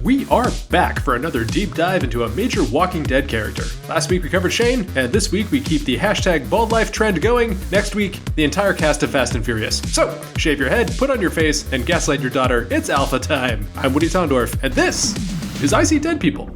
We are back for another deep dive into a major Walking Dead character. Last week we covered Shane, and this week we keep the hashtag bald life trend going. Next week, the entire cast of Fast and Furious. So, shave your head, put on your face, and gaslight your daughter. It's Alpha time. I'm Woody Tondorf, and this is I See Dead People.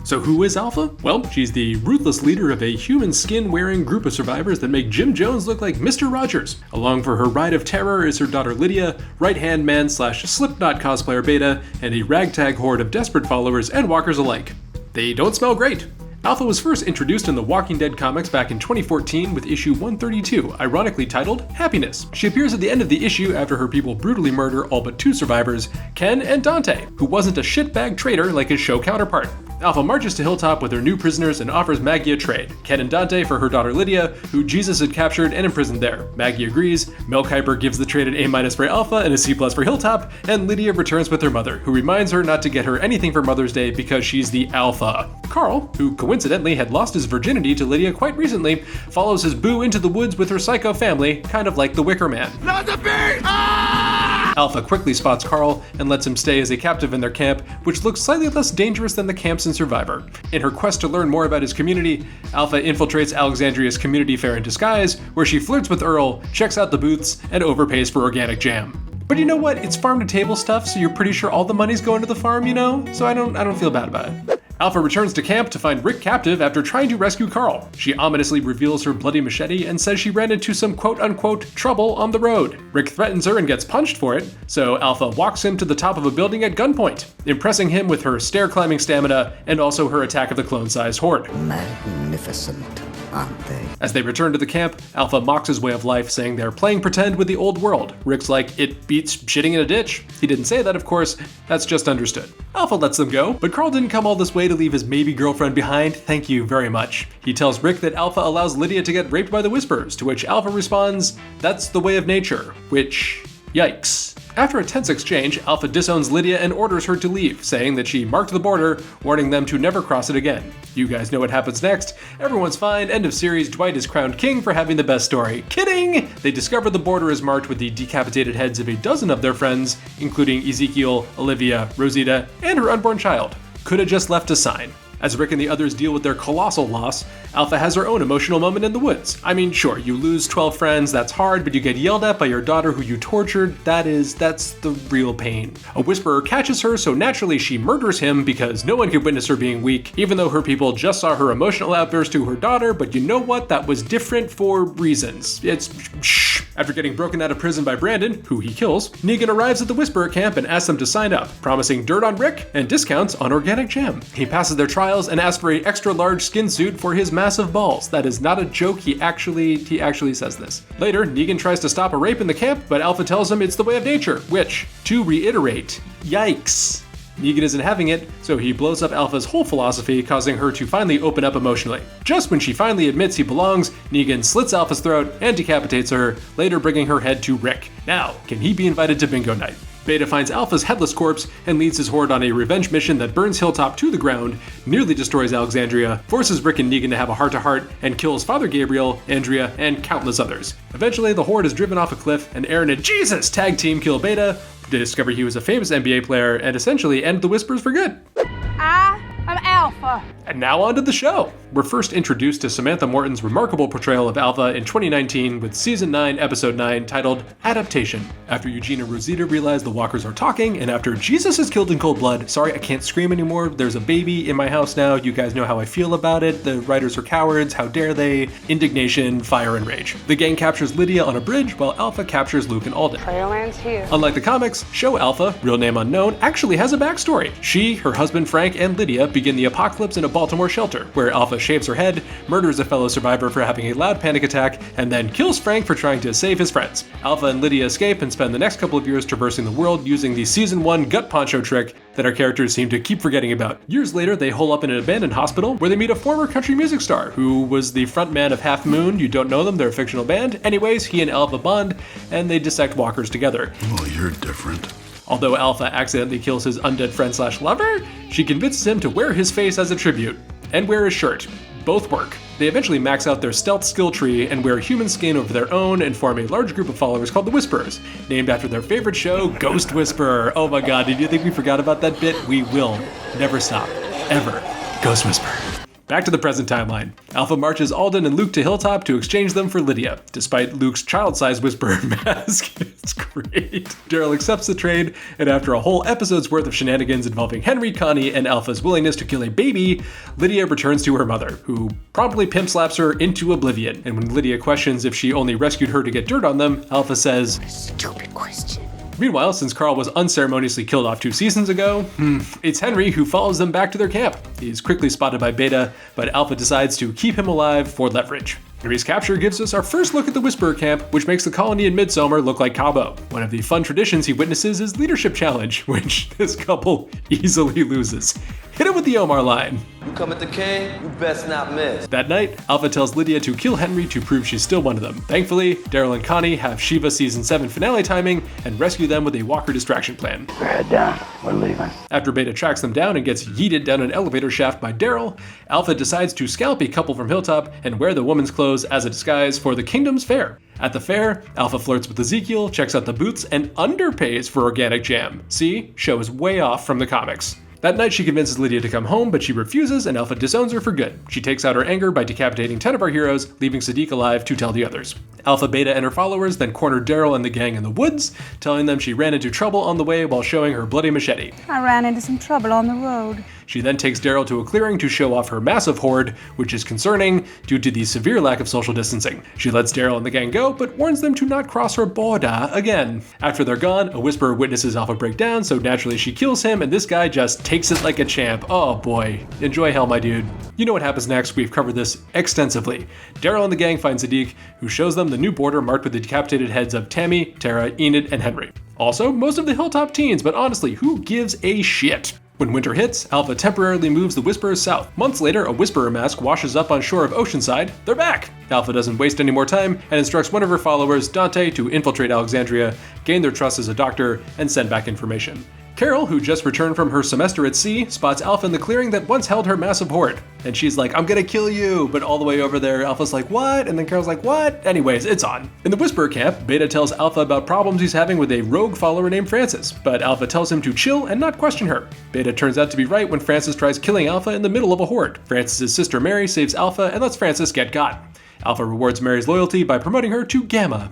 So who is Alpha? Well, she's the ruthless leader of a human skin-wearing group of survivors that make Jim Jones look like Mr. Rogers. Along for her ride of terror is her daughter Lydia, right-hand man / Slipknot cosplayer Beta, and a ragtag horde of desperate followers and walkers alike. They don't smell great. Alpha was first introduced in the Walking Dead comics back in 2014 with issue 132, ironically titled Happiness. She appears at the end of the issue after her people brutally murder all but two survivors, Ken and Dante, who wasn't a shitbag traitor like his show counterpart. Alpha marches to Hilltop with her new prisoners and offers Maggie a trade. Ken and Dante for her daughter Lydia, who Jesus had captured and imprisoned there. Maggie agrees, Mel Kiper gives the trade an A- for Alpha and a C+ for Hilltop, and Lydia returns with her mother, who reminds her not to get her anything for Mother's Day because she's the Alpha. Carl, who coincidentally had lost his virginity to Lydia quite recently, follows his boo into the woods with her psycho family, kind of like the Wicker Man. Not the beat! Ah! Alpha quickly spots Carl and lets him stay as a captive in their camp, which looks slightly less dangerous than the camps in Survivor. In her quest to learn more about his community, Alpha infiltrates Alexandria's community fair in disguise, where she flirts with Earl, checks out the booths, and overpays for organic jam. But you know what? It's farm-to-table stuff, so you're pretty sure all the money's going to the farm, you know? So I don't feel bad about it. Alpha returns to camp to find Rick captive after trying to rescue Carl. She ominously reveals her bloody machete and says she ran into some quote-unquote trouble on the road. Rick threatens her and gets punched for it, so Alpha walks him to the top of a building at gunpoint, impressing him with her stair-climbing stamina and also her attack of the clone-sized horde. Magnificent, aren't they? As they return to the camp, Alpha mocks his way of life, saying they're playing pretend with the old world. Rick's like, it beats shitting in a ditch. He didn't say that, of course, that's just understood. Alpha lets them go, but Carl didn't come all this way to leave his maybe girlfriend behind. Thank you very much. He tells Rick that Alpha allows Lydia to get raped by the Whisperers, to which Alpha responds, that's the way of nature, which, yikes. After a tense exchange, Alpha disowns Lydia and orders her to leave, saying that she marked the border, warning them to never cross it again. You guys know what happens next. Everyone's fine. End of series. Dwight is crowned king for having the best story. Kidding! They discover the border is marked with the decapitated heads of a dozen of their friends, including Ezekiel, Olivia, Rosita, and her unborn child. Coulda just left a sign. As Rick and the others deal with their colossal loss, Alpha has her own emotional moment in the woods. I mean, sure, you lose 12 friends, that's hard, but you get yelled at by your daughter who you tortured, that's the real pain. A Whisperer catches her, so naturally she murders him because no one could witness her being weak, even though her people just saw her emotional outburst to her daughter, but you know what? That was different for reasons. Shh. After getting broken out of prison by Brandon, who he kills, Negan arrives at the Whisperer camp and asks them to sign up, promising dirt on Rick and discounts on organic jam. He passes their trials and asks for an extra large skin suit for his massive balls. That is not a joke, he actually says this. Later, Negan tries to stop a rape in the camp, but Alpha tells him it's the way of nature, which, to reiterate, yikes. Negan isn't having it, so he blows up Alpha's whole philosophy, causing her to finally open up emotionally. Just when she finally admits he belongs, Negan slits Alpha's throat and decapitates her, later bringing her head to Rick. Now, can he be invited to bingo night? Beta finds Alpha's headless corpse and leads his horde on a revenge mission that burns Hilltop to the ground, nearly destroys Alexandria, forces Rick and Negan to have a heart-to-heart, and kills Father Gabriel, Andrea, and countless others. Eventually, the horde is driven off a cliff, and Aaron and Jesus tag team kill Beta, to discover he was a famous NBA player, and essentially end the Whispers for good. I'm Alpha. And now on to the show. We're first introduced to Samantha Morton's remarkable portrayal of Alpha in 2019 with Season 9, Episode 9, titled Adaptation. After Eugene and Rosita realize the walkers are talking, and after Jesus is killed in cold blood, sorry, I can't scream anymore, there's a baby in my house now, you guys know how I feel about it, the writers are cowards, how dare they, indignation, fire, and rage. The gang captures Lydia on a bridge, while Alpha captures Luke and Alden. Trailman's here. Unlike the comics, Show Alpha, real name unknown, actually has a backstory. She, her husband Frank, and Lydia begin the apocalypse in a Baltimore shelter, where Alpha shaves her head, murders a fellow survivor for having a loud panic attack, and then kills Frank for trying to save his friends. Alpha and Lydia escape and spend the next couple of years traversing the world using the Season 1 gut poncho trick that our characters seem to keep forgetting about. Years later, they hole up in an abandoned hospital where they meet a former country music star who was the frontman of Half Moon. You don't know them, they're a fictional band. Anyways, he and Alpha bond, and they dissect walkers together. Well, you're different. Although Alpha accidentally kills his undead friend/lover, she convinces him to wear his face as a tribute, and wear his shirt. both work. They eventually max out their stealth skill tree and wear human skin over their own and form a large group of followers called the Whisperers, named after their favorite show, Ghost Whisperer. Oh my god, did you think we forgot about that bit? We will never stop. Ever. Ghost Whisperer. Back to the present timeline. Alpha marches Alden and Luke to Hilltop to exchange them for Lydia, despite Luke's child-sized Whisperer mask. It's great. Daryl accepts the trade, and after a whole episode's worth of shenanigans involving Henry, Connie, and Alpha's willingness to kill a baby, Lydia returns to her mother, who promptly pimp slaps her into oblivion. And when Lydia questions if she only rescued her to get dirt on them, Alpha says, Stupid question. Meanwhile, since Carl was unceremoniously killed off 2 seasons ago, it's Henry who follows them back to their camp. He's quickly spotted by Beta, but Alpha decides to keep him alive for leverage. Henry's capture gives us our first look at the Whisperer camp, which makes the colony in Midsommar look like Cabo. One of the fun traditions he witnesses is Leadership Challenge, which this couple easily loses. Hit it with the Omar line. You come at the king, you best not miss. That night, Alpha tells Lydia to kill Henry to prove she's still one of them. Thankfully, Daryl and Connie have Shiva Season 7 finale timing and rescue them with a Walker distraction plan. We're head down. We're leaving. After Beta tracks them down and gets yeeted down an elevator shaft by Daryl, Alpha decides to scalp a couple from Hilltop and wear the woman's clothes as a disguise for the Kingdom's Fair. At the fair, Alpha flirts with Ezekiel, checks out the booths, and underpays for organic jam. See? Show is way off from the comics. That night, she convinces Lydia to come home, but she refuses and Alpha disowns her for good. She takes out her anger by decapitating 10 of our heroes, leaving Sadiq alive to tell the others. Alpha, Beta, and her followers then corner Daryl and the gang in the woods, telling them she ran into trouble on the way while showing her bloody machete. I ran into some trouble on the road. She then takes Daryl to a clearing to show off her massive hoard, which is concerning due to the severe lack of social distancing. She lets Daryl and the gang go, but warns them to not cross her border again. After they're gone, a Whisperer witnesses Alpha break down, so naturally she kills him, and this guy just takes it like a champ. Oh boy. Enjoy hell, my dude. You know what happens next, we've covered this extensively. Daryl and the gang find Sadiq, who shows them the new border marked with the decapitated heads of Tammy, Tara, Enid, and Henry. Also, most of the Hilltop teens, but honestly, who gives a shit? When winter hits, Alpha temporarily moves the Whisperers south. Months later, a Whisperer mask washes up on shore of Oceanside. They're back! Alpha doesn't waste any more time and instructs one of her followers, Dante, to infiltrate Alexandria, gain their trust as a doctor, and send back information. Carol, who just returned from her semester at sea, spots Alpha in the clearing that once held her massive hoard. And she's like, I'm gonna kill you, but all the way over there, Alpha's like, what? And then Carol's like, what? Anyways, it's on. In the Whisperer camp, Beta tells Alpha about problems he's having with a rogue follower named Francis, but Alpha tells him to chill and not question her. Beta turns out to be right when Francis tries killing Alpha in the middle of a horde. Francis' sister Mary saves Alpha and lets Francis get got. Alpha rewards Mary's loyalty by promoting her to Gamma.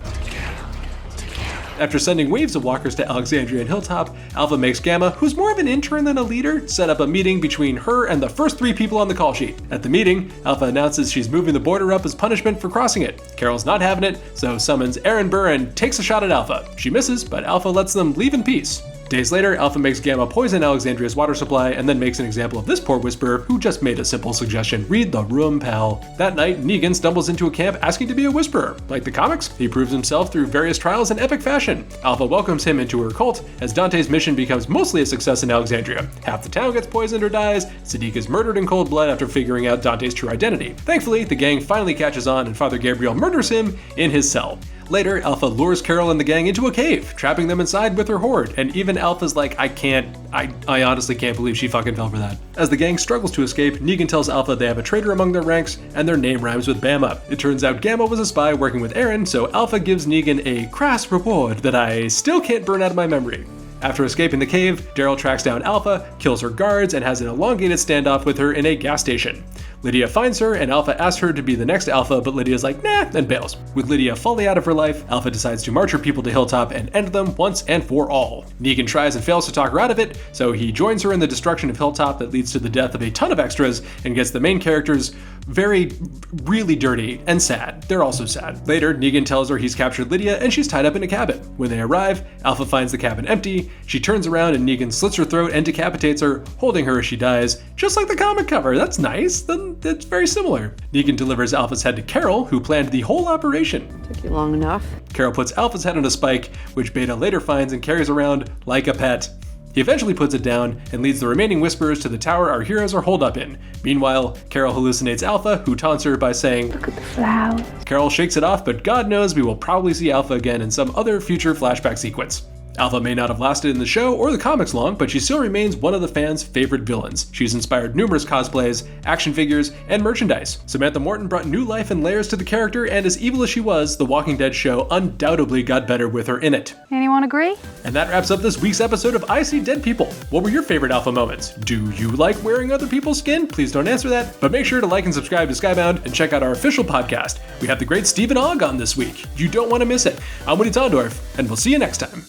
After sending waves of walkers to Alexandria and Hilltop, Alpha makes Gamma, who's more of an intern than a leader, set up a meeting between her and the first 3 people on the call sheet. At the meeting, Alpha announces she's moving the border up as punishment for crossing it. Carol's not having it, so summons Aaron Burr and takes a shot at Alpha. She misses, but Alpha lets them leave in peace. Days later, Alpha makes Gamma poison Alexandria's water supply and then makes an example of this poor Whisperer who just made a simple suggestion. Read the room, pal. That night, Negan stumbles into a camp asking to be a Whisperer. Like the comics, he proves himself through various trials in epic fashion. Alpha welcomes him into her cult as Dante's mission becomes mostly a success in Alexandria. Half the town gets poisoned or dies, Sadiq is murdered in cold blood after figuring out Dante's true identity. Thankfully, the gang finally catches on and Father Gabriel murders him in his cell. Later, Alpha lures Carol and the gang into a cave, trapping them inside with her hoard, and even Alpha's like, I honestly can't believe she fucking fell for that. As the gang struggles to escape, Negan tells Alpha they have a traitor among their ranks, and their name rhymes with Bama. It turns out Gamma was a spy working with Aaron, so Alpha gives Negan a crass reward that I still can't burn out of my memory. After escaping the cave, Daryl tracks down Alpha, kills her guards, and has an elongated standoff with her in a gas station. Lydia finds her, and Alpha asks her to be the next Alpha, but Lydia's like, nah, and bails. With Lydia fully out of her life, Alpha decides to march her people to Hilltop and end them once and for all. Negan tries and fails to talk her out of it, so he joins her in the destruction of Hilltop that leads to the death of a ton of extras and gets the main characters really dirty and sad. They're also sad. Later, Negan tells her he's captured Lydia and she's tied up in a cabin. When they arrive, Alpha finds the cabin empty. She turns around and Negan slits her throat and decapitates her, holding her as she dies, just like the comic cover. That's nice. Then it's very similar. Negan delivers Alpha's head to Carol, who planned the whole operation. Took you long enough. Carol puts Alpha's head on a spike, which Beta later finds and carries around like a pet. He eventually puts it down and leads the remaining Whisperers to the tower our heroes are holed up in. Meanwhile, Carol hallucinates Alpha, who taunts her by saying, Look at the flowers. Carol shakes it off, but God knows we will probably see Alpha again in some other future flashback sequence. Alpha may not have lasted in the show or the comics long, but she still remains one of the fans' favorite villains. She's inspired numerous cosplays, action figures, and merchandise. Samantha Morton brought new life and layers to the character, and as evil as she was, The Walking Dead show undoubtedly got better with her in it. Anyone agree? And that wraps up this week's episode of I See Dead People. What were your favorite Alpha moments? Do you like wearing other people's skin? Please don't answer that, but make sure to like and subscribe to Skybound and check out our official podcast. We have the great Stephen Ogg on this week. You don't want to miss it. I'm Woody Tondorf, and we'll see you next time.